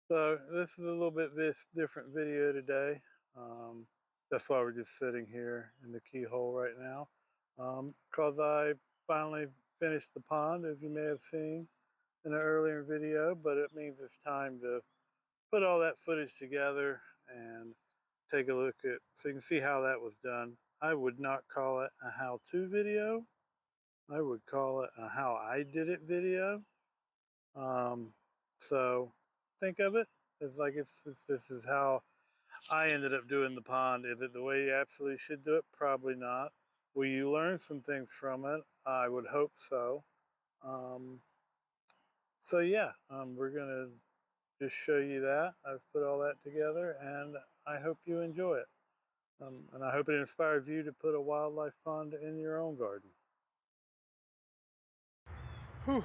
So this is a little bit different video today. That's why we're just sitting here in the keyhole right now. Because I finally finished the pond, as you may have seen in an earlier video, but it means it's time to put all that footage together and take a look at so you can see how that was done. I would not call it a how-to video. I would call it a how I did it video. Um, so think of it as like this is how I ended up doing the pond. Is it the way you absolutely should do it? Probably not. Will you learn some things from it? I would hope so. Um, so yeah, we're gonna just show you that. I've put all that together, and I hope you enjoy it. And I hope it inspires you to put a wildlife pond in your own garden. Whew.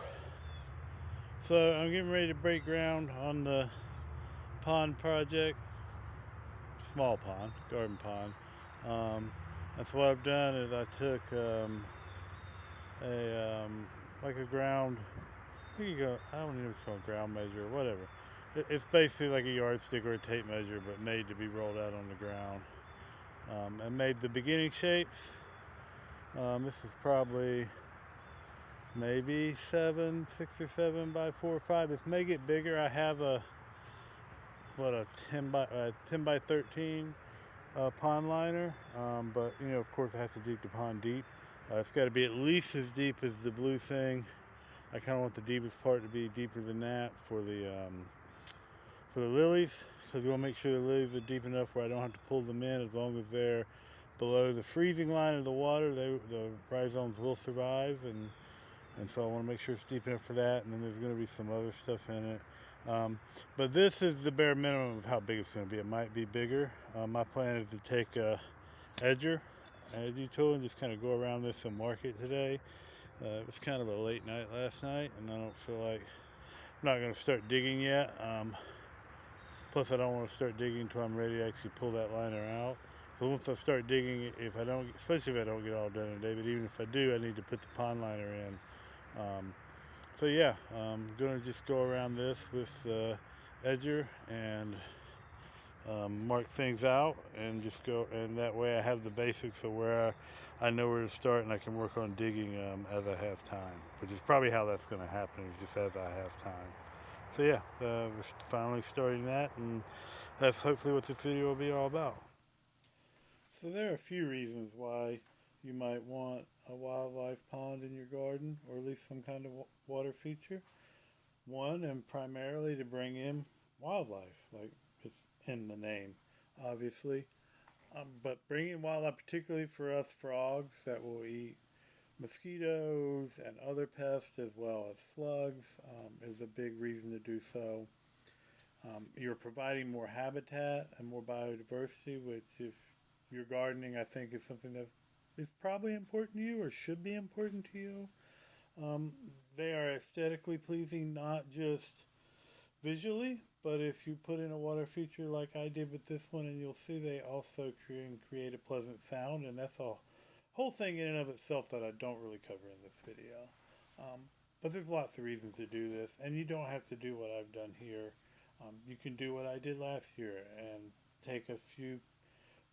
So I'm getting ready to break ground on the pond project. Small pond, garden pond. That's what I've done is I took a like a ground. I think you go. I don't even know if it's called ground measure or whatever. It's basically like a yardstick or a tape measure, but made to be rolled out on the ground. And made the beginning shapes. This is probably maybe 6 or 7 by 4 or 5. This may get bigger. I have a 10 by 13 pond liner, but of course I have to dig the pond deep. It's got to be at least as deep as the blue thing. I kind of want the deepest part to be deeper than that for the lilies, because you want to make sure the lilies are deep enough where I don't have to pull them in. As long as they're below the freezing line of the water, the rhizomes will survive, and so I want to make sure it's deep enough for that. And then there's going to be some other stuff in it. But this is the bare minimum of how big it's going to be. It might be bigger. My plan is to take a edger tool and just kind of go around this and mark it today. It was kind of a late night last night, and I don't feel like I'm not going to start digging yet. Plus, I don't want to start digging until I'm ready to actually pull that liner out. So once I start digging, especially if I don't get all done today, but even if I do, I need to put the pond liner in. So yeah, I'm gonna just go around this with the edger and mark things out, and just go, and that way I have the basics of where I know where to start, and I can work on digging as I have time, which is probably how that's going to happen, is just as I have time. So yeah, we're finally starting that, and that's hopefully what this video will be all about. So there are a few reasons why you might want a wildlife pond in your garden, or at least some kind of water feature. One, and primarily to bring in wildlife, like it's in the name, obviously. But bringing wildlife, particularly for us frogs that will eat mosquitoes and other pests as well as slugs, is a big reason to do so. You're providing more habitat and more biodiversity, which, if you're gardening, I think is something that is probably important to you or should be important to you. They are aesthetically pleasing, not just visually, but if you put in a water feature like I did with this one, and you'll see they also create a pleasant sound, and that's a whole thing in and of itself that I don't really cover in this video. But there's lots of reasons to do this, and you don't have to do what I've done here. You can do what I did last year and take a few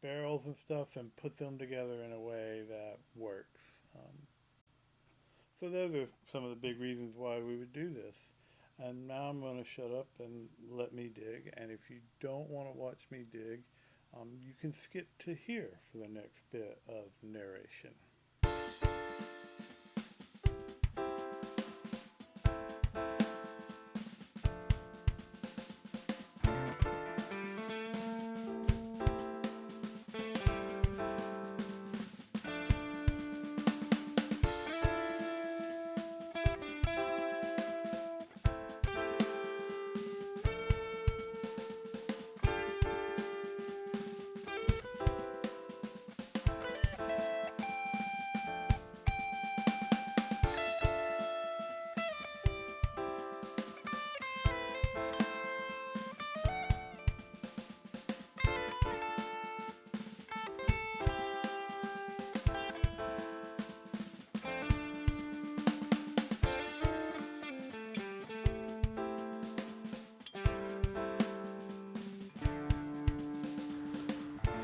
barrels and stuff and put them together in a way that works. So those are some of the big reasons why we would do this. And now I'm going to shut up and let me dig. And if you don't want to watch me dig, you can skip to here for the next bit of narration.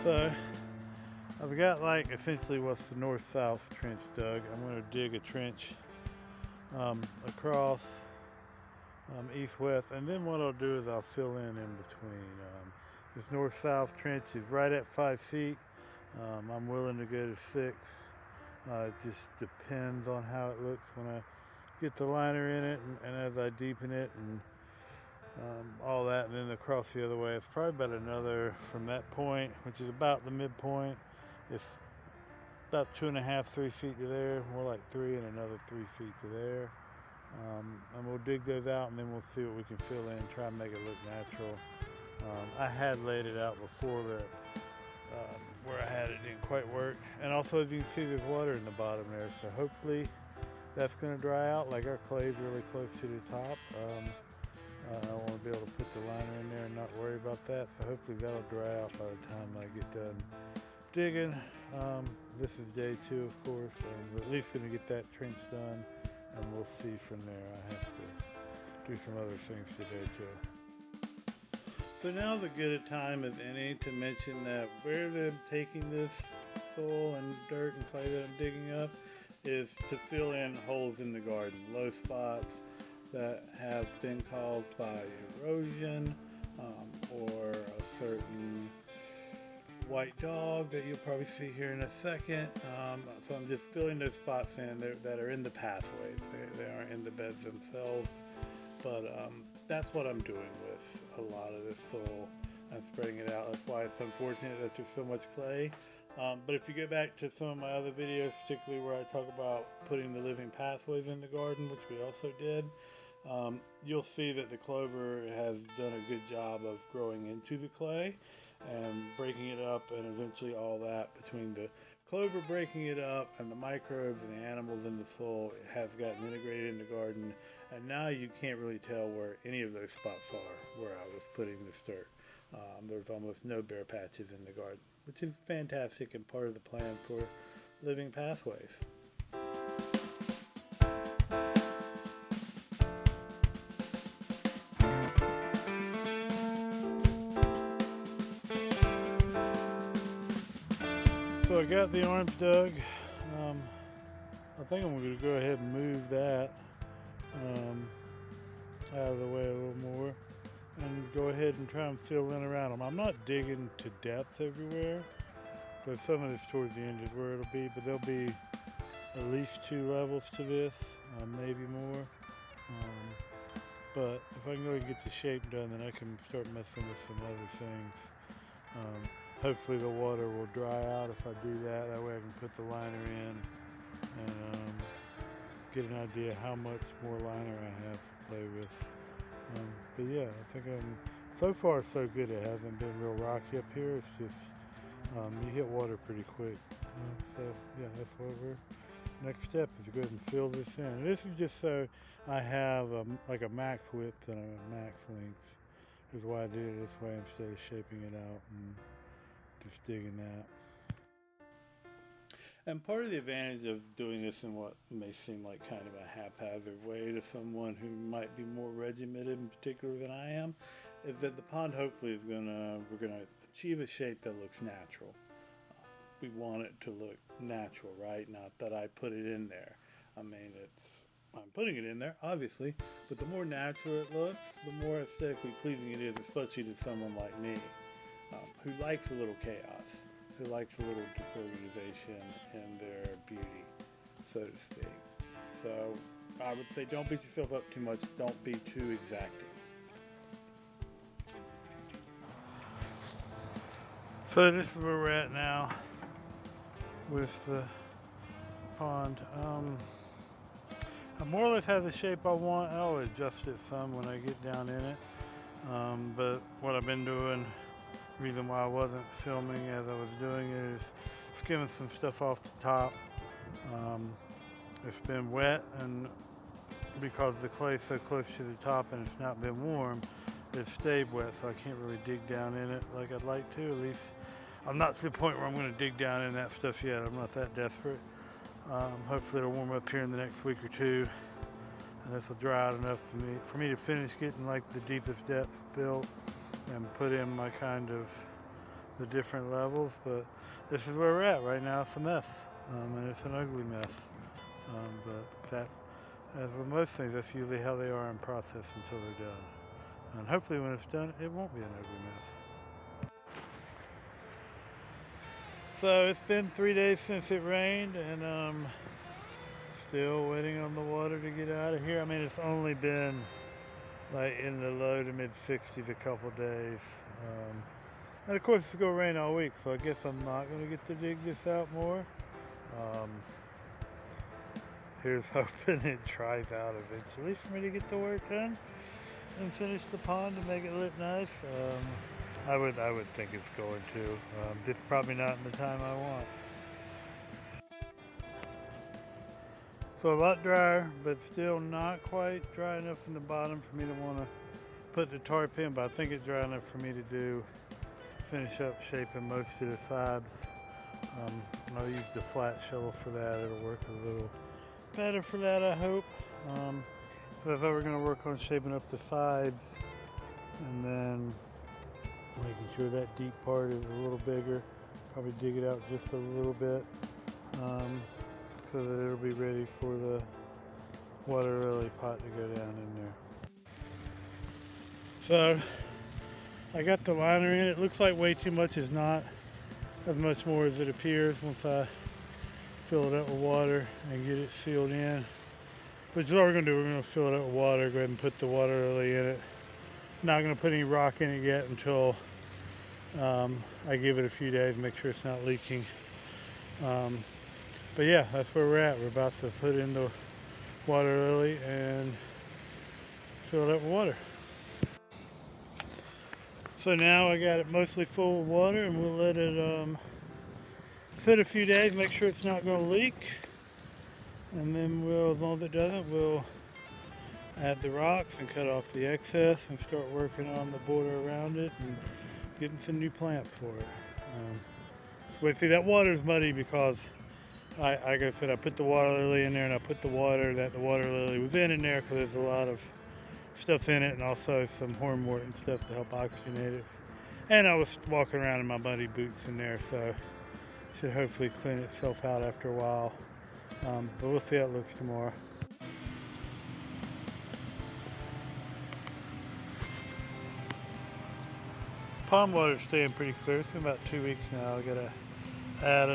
So I've got like essentially what's the north-south trench dug. I'm going to dig a trench across east-west, and then what I'll do is I'll fill in between. This north-south trench is right at 5 feet. I'm willing to go to 6. It just depends on how it looks when I get the liner in it and as I deepen it and all that, and then across the other way. It's probably about another, from that point, which is about the midpoint, it's about 2.5, 3 feet to there, more like 3 and another 3 feet to there. And we'll dig those out and then we'll see what we can fill in, try and make it look natural. I had laid it out before, but where I had it didn't quite work. And also, as you can see, there's water in the bottom there, so hopefully that's going to dry out. Like, our clay is really close to the top. I want to be able to put the liner in there and not worry about that, so hopefully that'll dry out by the time I get done digging. This is day 2, of course, and we're at least going to get that trench done, and we'll see from there. I have to do some other things today too. So now's as good a time as any to mention that where I'm taking this soil and dirt and clay that I'm digging up is to fill in holes in the garden, low spots that have been caused by erosion or a certain white dog that you'll probably see here in a second. So I'm just filling those spots in that are in the pathways. They aren't in the beds themselves, but that's what I'm doing with a lot of this soil and spreading it out. That's why it's unfortunate that there's so much clay. But if you go back to some of my other videos, particularly where I talk about putting the living pathways in the garden, which we also did, you'll see that the clover has done a good job of growing into the clay and breaking it up, and eventually all that between the clover breaking it up and the microbes and the animals in the soil has gotten integrated in the garden, and now you can't really tell where any of those spots are where I was putting this dirt. There's almost no bare patches in the garden, which is fantastic and part of the plan for living pathways. So I got the arms dug. I think I'm going to go ahead and move that out of the way a little more and go ahead and try and fill in around them. I'm not digging to depth everywhere, but some of this towards the end is where it'll be, but there'll be at least 2 levels to this, maybe more. But if I can go ahead and get the shape done, then I can start messing with some other things. Hopefully the water will dry out if I do that. That way I can put the liner in and get an idea how much more liner I have to play with. But yeah, I think so far so good. It hasn't been real rocky up here. It's just you hit water pretty quick. So yeah, that's what next step is to go ahead and fill this in. And this is just so I have like a max width and a max length. Is why I did it this way instead of shaping it out and just digging that. And part of the advantage of doing this in what may seem like kind of a haphazard way to someone who might be more regimented in particular than I am, is that the pond hopefully is we're gonna achieve a shape that looks natural. We want it to look natural, right? Not that I put it in there. I mean, I'm putting it in there, obviously, but the more natural it looks, the more aesthetically pleasing it is, especially to someone like me, who likes a little chaos, who likes a little disorganization in their beauty, so to speak. So I would say don't beat yourself up too much. Don't be too exacting. So this is where we're at now with the pond. I more or less have the shape I want. I'll adjust it some when I get down in it. But what I've been doing, reason why I wasn't filming as I was doing it, is skimming some stuff off the top. It's been wet, and because the clay's so close to the top and it's not been warm, it's stayed wet, so I can't really dig down in it like I'd like to. At least I'm not to the point where I'm going to dig down in that stuff yet. I'm not that desperate. Hopefully it'll warm up here in the next week or two, and this will dry out enough for me to finish getting like the deepest depth built and put in my kind of the different levels, but this is where we're at right now. It's a mess, and it's an ugly mess. But that, as with most things, that's usually how they are in process until they're done. And hopefully when it's done, it won't be an ugly mess. So it's been 3 days since it rained, and still waiting on the water to get out of here. I mean, it's only been like in the low to mid 60s a couple days. And of course it's going to rain all week, so I guess I'm not going to get to dig this out more. Here's hoping it dries out eventually for me to get the work done and finish the pond and make it look nice. I would think it's going to. Just probably not in the time I want. So a lot drier, but still not quite dry enough in the bottom for me to want to put the tarp in, but I think it's dry enough for me to finish up shaping most of the sides. I'll use the flat shovel for that. It'll work a little better for that, I hope. So I thought we're going to work on shaping up the sides and then making sure that deep part is a little bigger. Probably dig it out just a little bit. So that it'll be ready for the water lily pot to go down in there. So I got the liner in. It looks like way too much is not as much more as it appears once I fill it up with water and get it sealed in. Which is what we're going to do. We're going to fill it up with water, go ahead and put the water lily in it. Not going to put any rock in it yet until I give it a few days, make sure it's not leaking. But yeah, that's where we're at. We're about to put in the water lily and fill it up with water. So now I got it mostly full of water, and we'll let it sit a few days, make sure it's not going to leak. And then as long as it doesn't, we'll add the rocks and cut off the excess and start working on the border around it and getting some new plants for it. So see, that water is muddy because like I said, I put the water lily in there, and I put the water that the water lily was in there because there's a lot of stuff in it, and also some hornwort and stuff to help oxygenate it. And I was walking around in my muddy boots in there, so it should hopefully clean itself out after a while. But we'll see how it looks tomorrow. Pond water's staying pretty clear. It's been about 2 weeks now. I gotta add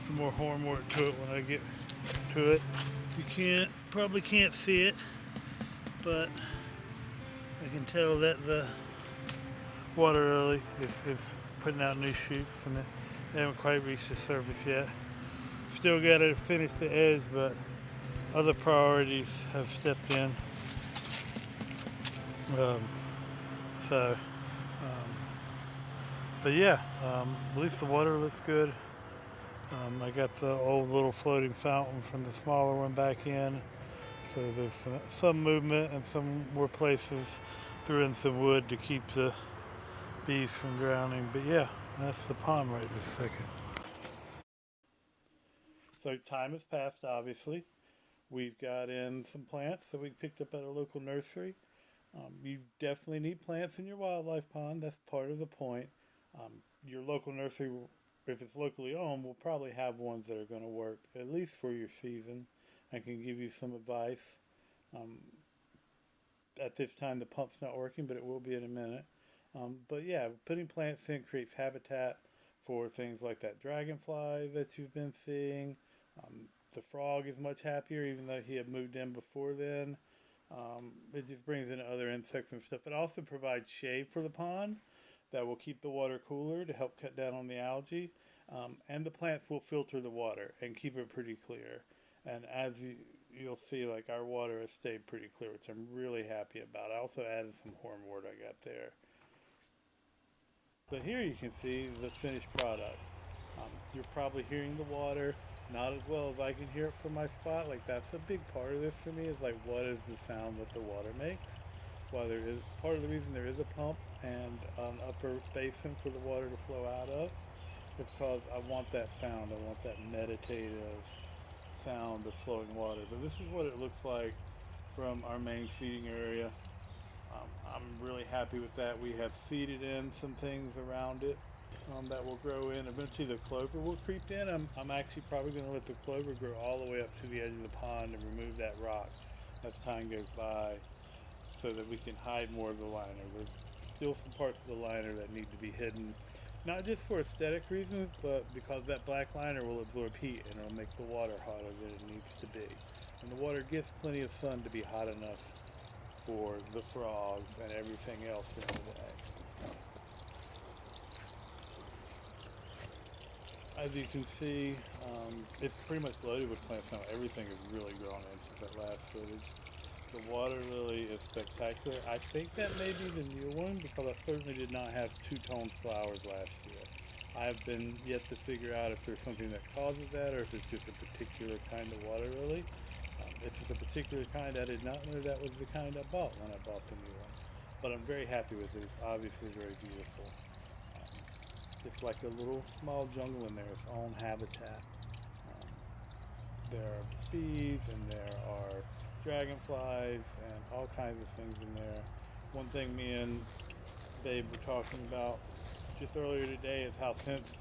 some more hornwort to it when I get to it. You probably can't see it, but I can tell that the water lily is putting out new shoots, and they haven't quite reached the surface yet. Still got to finish the edge, but other priorities have stepped in. But yeah, at least the water looks good. I got the old little floating fountain from the smaller one back in, so there's some movement, and some more places threw in some wood to keep the bees from drowning. But yeah, that's the pond right this second. So time has passed, obviously. We've got in some plants that we picked up at a local nursery. You definitely need plants in your wildlife pond. That's part of the point. Your local nursery, if it's locally owned, will probably have ones that are going to work at least for your season and can give you some advice. At this time, the pump's not working, but it will be in a minute. But yeah, putting plants in creates habitat for things like that dragonfly that you've been seeing. The frog is much happier, even though he had moved in before then. It just brings in other insects and stuff. It also provides shade for the pond that will keep the water cooler to help cut down on the algae. And the plants will filter the water and keep it pretty clear. And as you'll see, like, our water has stayed pretty clear, which I'm really happy about. I also added some hornwort I got there. But here you can see the finished product. You're probably hearing the water not as well as I can hear it from my spot. Like, that's a big part of this for me, is like, what is the sound that the water makes? Well, there is part of the reason there is a pump and an upper basin for the water to flow out of, is because I want that sound. I want that meditative sound of flowing water. But this is what it looks like from our main feeding area. I'm really happy with that. We have seeded in some things around it that will grow in. Eventually the clover will creep in. I'm actually probably going to let the clover grow all the way up to the edge of the pond and remove that rock as time goes by so that we can hide more of the liner. There's still some parts of the liner that need to be hidden, not just for aesthetic reasons, but because that black liner will absorb heat and it'll make the water hotter than it needs to be. And the water gets plenty of sun to be hot enough for the frogs and everything else in the day. As you can see, it's pretty much loaded with plants now. Everything is really grown in since that last footage. The water lily is spectacular. I think that may be the new one because I certainly did not have two-tone flowers last year. I have been yet to figure out if there's something that causes that or if it's just a particular kind of water lily. If it's a particular kind, I did not know that was the kind I bought when I bought the new one. But I'm very happy with it. It's obviously very beautiful. It's like a little small jungle in there, its own habitat. There are bees and there are dragonflies and all kinds of things in there. One thing me and Dave were talking about just earlier today is how since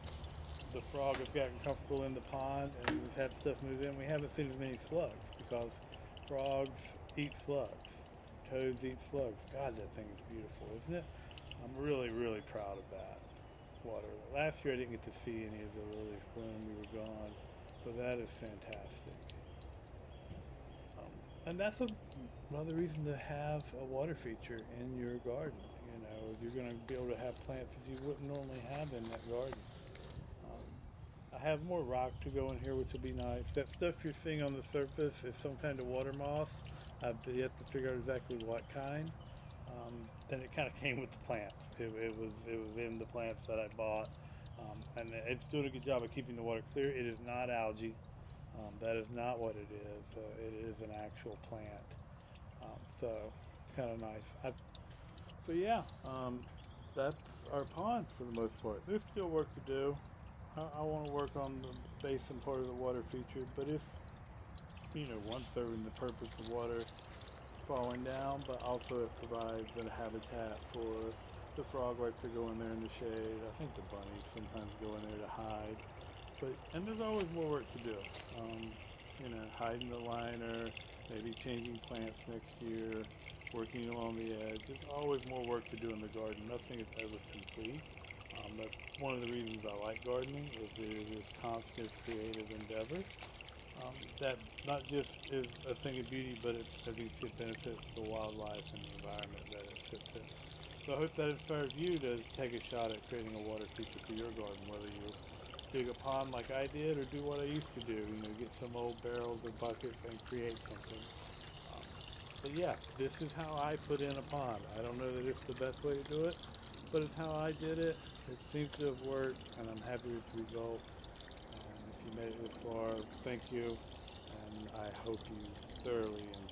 the frog has gotten comfortable in the pond and we've had stuff move in, we haven't seen as many slugs because frogs eat slugs. Toads eat slugs. God, that thing is beautiful, isn't it? I'm really, really proud of that water. Last year I didn't get to see any of the lilies bloom. We were gone, but that is fantastic. And that's another reason to have a water feature in your garden. You know, you're going to be able to have plants that you wouldn't normally have in that garden. I have more rock to go in here, which will be nice. That stuff you're seeing on the surface is some kind of water moss. I've yet to figure out exactly what kind. And it kind of came with the plants. It was in the plants that I bought, and it's doing a good job of keeping the water clear. It is not algae. That is not what it is. It is an actual plant. So it's kind of nice. So yeah, that's our pond for the most part. There's still work to do. I want to work on the basin part of the water feature, but if, one, serving the purpose of water falling down, but also it provides a habitat for the frog likes to go in there in the shade. I think the bunnies sometimes go in there to hide. And there's always more work to do. Hiding the liner, maybe changing plants next year, working along the edge. There's always more work to do in the garden. Nothing is ever complete. That's one of the reasons I like gardening, is it is this constant creative endeavor. That not just is a thing of beauty, but as you see, it benefits the wildlife and the environment that it sits in. So I hope that inspires you to take a shot at creating a water feature for your garden, whether you dig a pond like I did or do what I used to do, get some old barrels or buckets and create something. But yeah, this is how I put in a pond. I don't know that it's the best way to do it, but it's how I did it. It seems to have worked, and I'm happy with the results. If you made it this far, thank you, and I hope you thoroughly enjoy